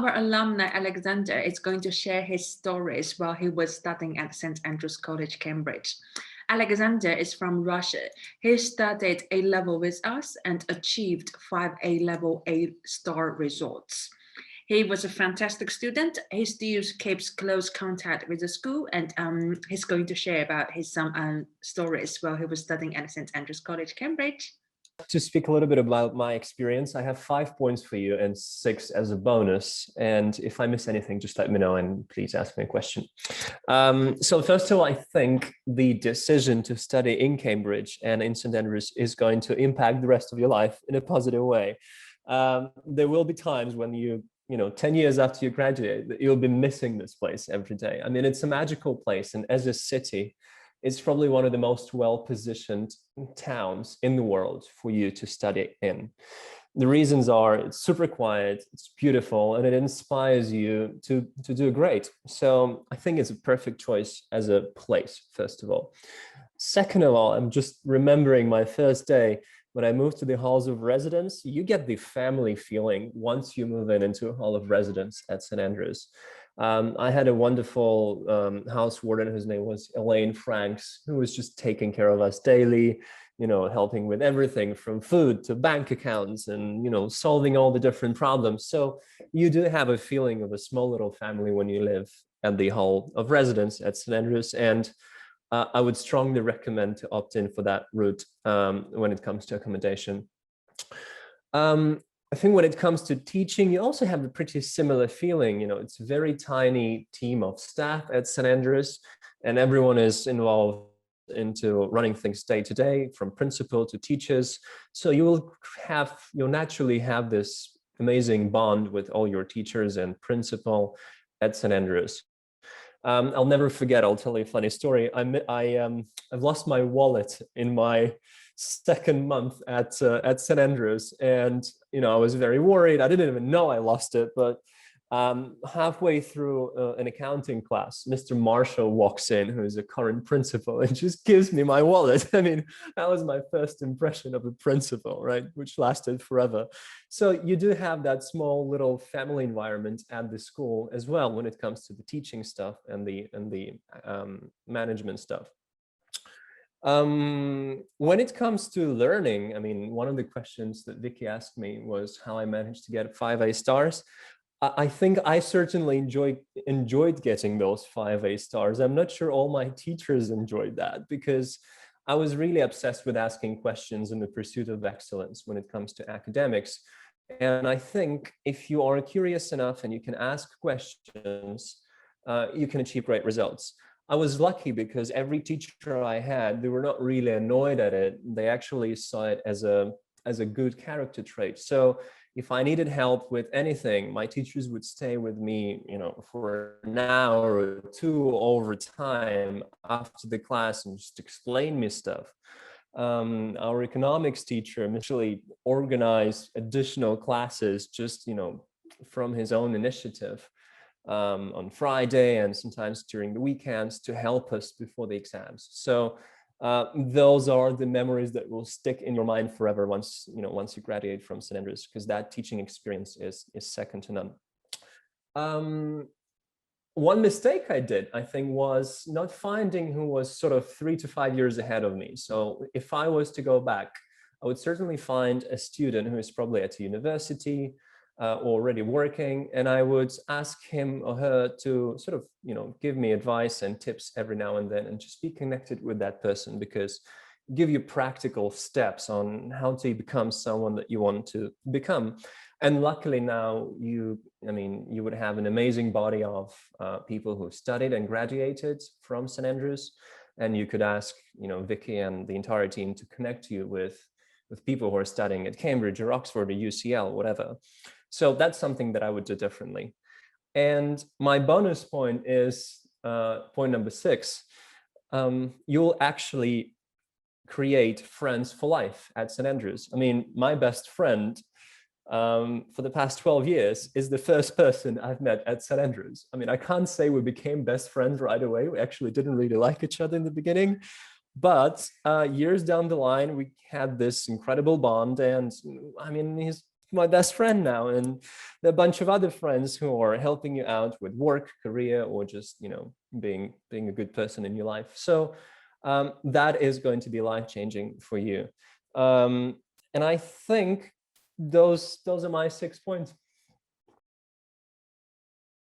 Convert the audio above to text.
Our alumni Alexander is going to share his stories while he was studying at St. Andrews College, Cambridge. Alexander is from Russia. He studied A-level with us and achieved 5 A-level A-star results. He was a fantastic student. He still keeps close contact with the school, and he's going to share about his some stories while he was studying at St. Andrews College, Cambridge. To speak a little bit about my experience, I have 5 points for you and 6 as a bonus. And if I miss anything, just let me know and please ask me a question. So first of all, I think the decision to study in Cambridge and in St. Andrews is going to impact the rest of your life in a positive way. There will be times when you know, 10 years after you graduate, you'll be missing this place every day. I mean, it's a magical place. And as a city, it's probably one of the most well-positioned towns in the world for you to study in. The reasons are it's super quiet, it's beautiful, and it inspires you to do great. So I think it's a perfect choice as a place, first of all. Second of all, I'm just remembering my first day when I moved to the halls of residence. You get the family feeling once you move into a hall of residence at St. Andrews. I had a wonderful house warden whose name was Elaine Franks, who was just taking care of us daily, you know, helping with everything from food to bank accounts and, you know, solving all the different problems. So you do have a feeling of a small little family when you live at the hall of residence at St. Andrews. And I would strongly recommend to opt in for that route when it comes to accommodation. I think when it comes to teaching, you also have a pretty similar feeling. You know, it's a very tiny team of staff at St. Andrews, and everyone is involved into running things day to day, from principal to teachers. So you'll naturally have this amazing bond with all your teachers and principal at St. Andrews. I'll never forget, I'll tell you a funny story. I've lost my wallet in my second month at St. Andrews, and you know, I was very worried. I didn't even know I lost it, but halfway through an accounting class, Mr. Marshall walks in, who is a current principal, and just gives me my wallet. I mean, that was my first impression of a principal, right? Which lasted forever. So you do have that small little family environment at the school as well when it comes to the teaching stuff and the management stuff. When it comes to learning, I mean, one of the questions that Vicky asked me was how I managed to get 5 A stars. I think I certainly enjoyed getting those 5 A stars. I'm not sure all my teachers enjoyed that, because I was really obsessed with asking questions in the pursuit of excellence when it comes to academics. And I think if you are curious enough and you can ask questions, you can achieve great results. I was lucky because every teacher I had, they were not really annoyed at it. They actually saw it as a good character trait. So if I needed help with anything, my teachers would stay with me, you know, for an hour or two over time after the class and just explain me stuff. Our economics teacher actually organized additional classes just, you know, from his own initiative on Friday and sometimes during the weekends to help us before the exams. So those are the memories that will stick in your mind forever once you graduate from St. Andrews, because that teaching experience is second to none. One mistake I did, I think, was not finding who was sort of 3 to 5 years ahead of me. So if I was to go back, I would certainly find a student who is probably at a university, already working, and I would ask him or her to sort of, you know, give me advice and tips every now and then, and just be connected with that person, because give you practical steps on how to become someone that you want to become. And luckily now you would have an amazing body of people who studied and graduated from St. Andrews, and you could ask, you know, Vicky and the entire team to connect you with people who are studying at Cambridge or Oxford or UCL, whatever. So that's something that I would do differently. And my bonus point is point number 6. You'll actually create friends for life at St. Andrews. I mean, my best friend for the past 12 years is the first person I've met at St. Andrews. I mean, I can't say we became best friends right away. We actually didn't really like each other in the beginning. But years down the line, we had this incredible bond. And I mean, he's my best friend now, and a bunch of other friends who are helping you out with work, career, or just, you know, being a good person in your life. So that is going to be life-changing for you. And I think those are my 6 points.